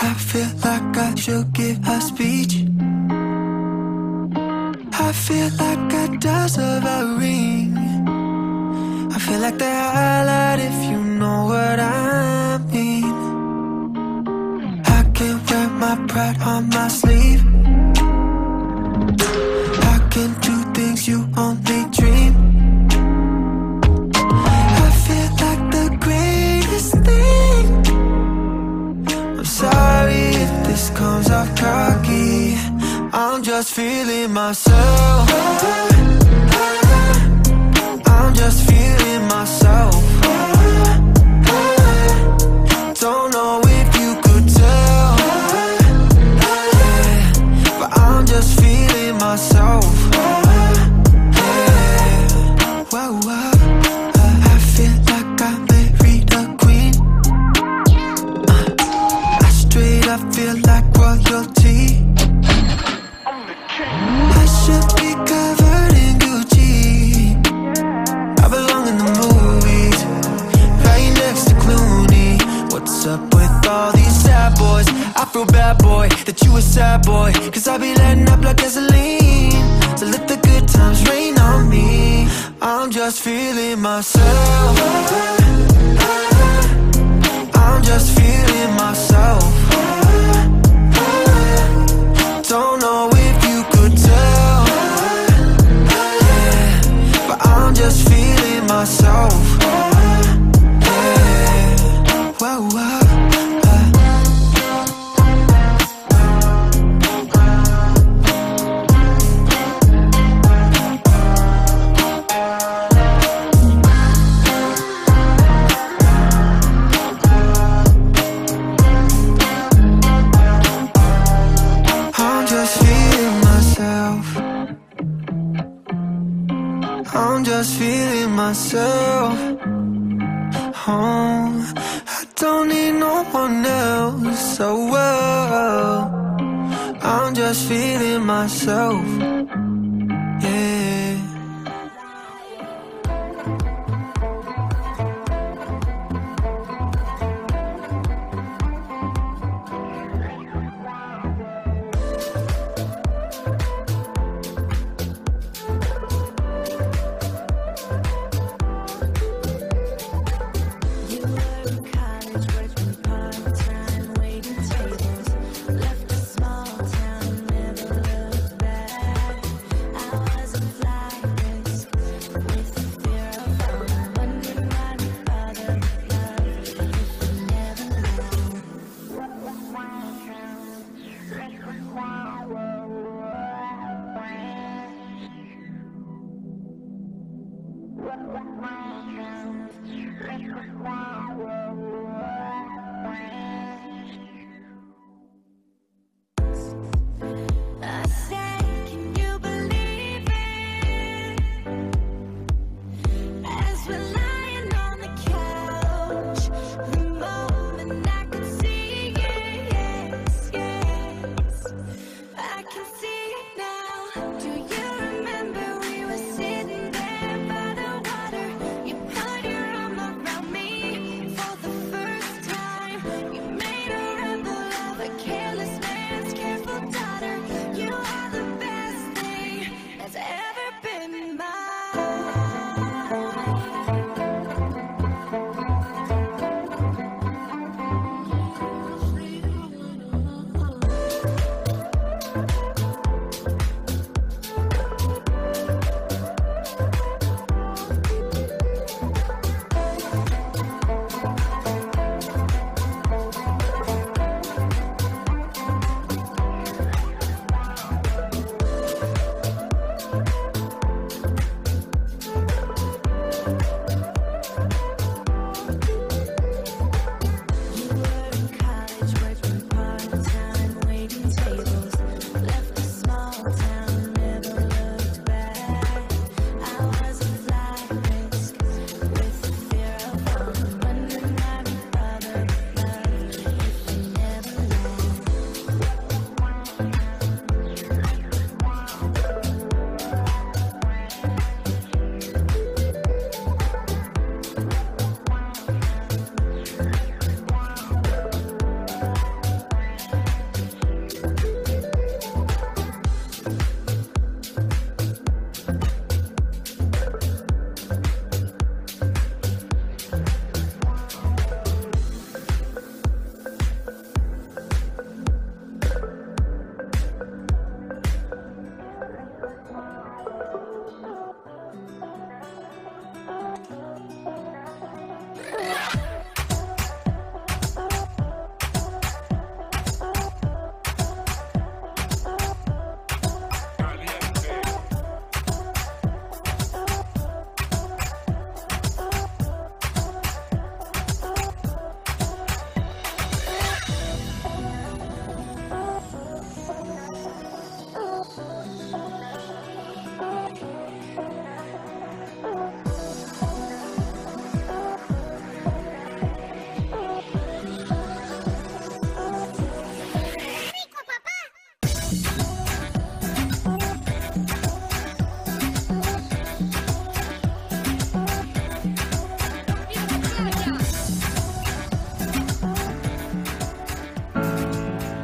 I feel like I should give a speech. I feel like I deserve a ring. I feel like the highlight if you know what I mean. I can wear my pride on my sleeve. I can do things you only dream. I feel like the greatest thing. I'm sorry if this comes off cocky. I'm just feeling myself. I'm just feeling myself. Don't know if you could tell, yeah, but I'm just feeling myself. Yeah. Whoa, whoa. I feel like I married a queen. I straight up feel like royalty. I should be covered in Gucci. I belong in the movies, right next to Clooney. What's up with all these sad boys? I feel bad, boy, that you a sad boy, cause I be letting up like gasoline. So let the good times rain on me. I'm just feeling myself. I'm just feeling myself. Don't know if you could tell, yeah, but I'm just feeling myself. Yeah. Whoa, whoa. I'm just feeling myself. Oh, I don't need no one else. So I'm just feeling myself. Yeah.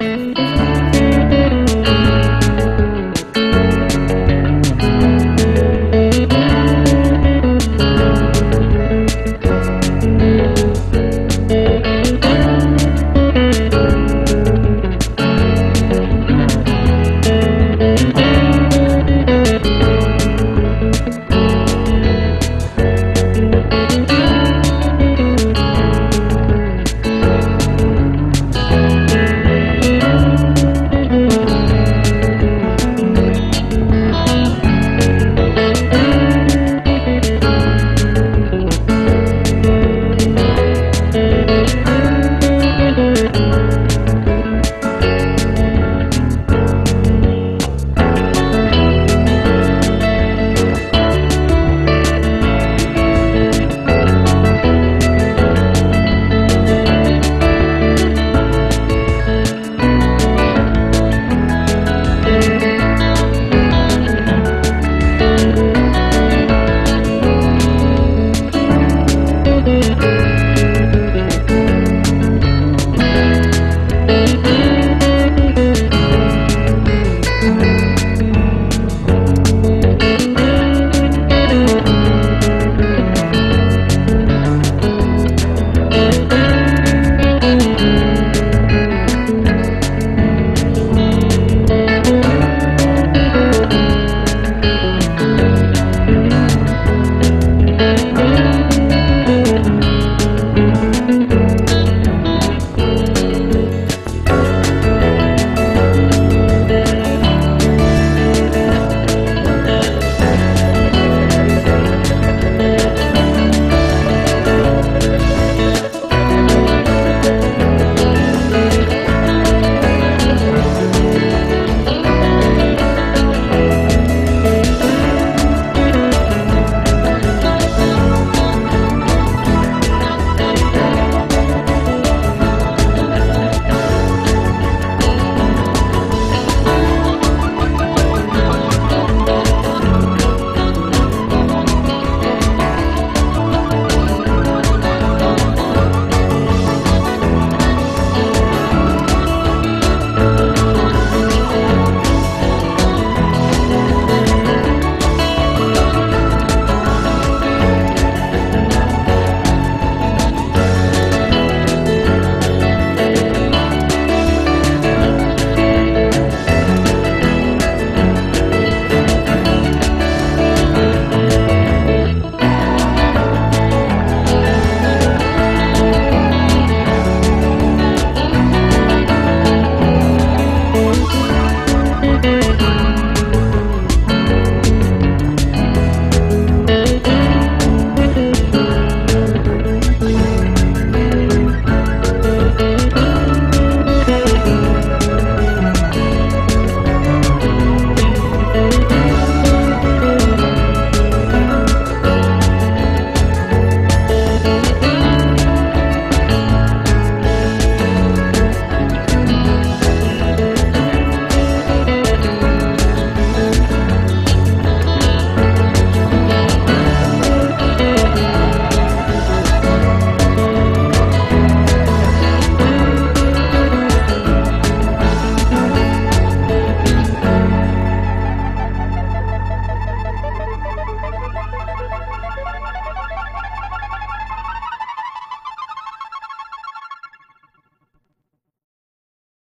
you.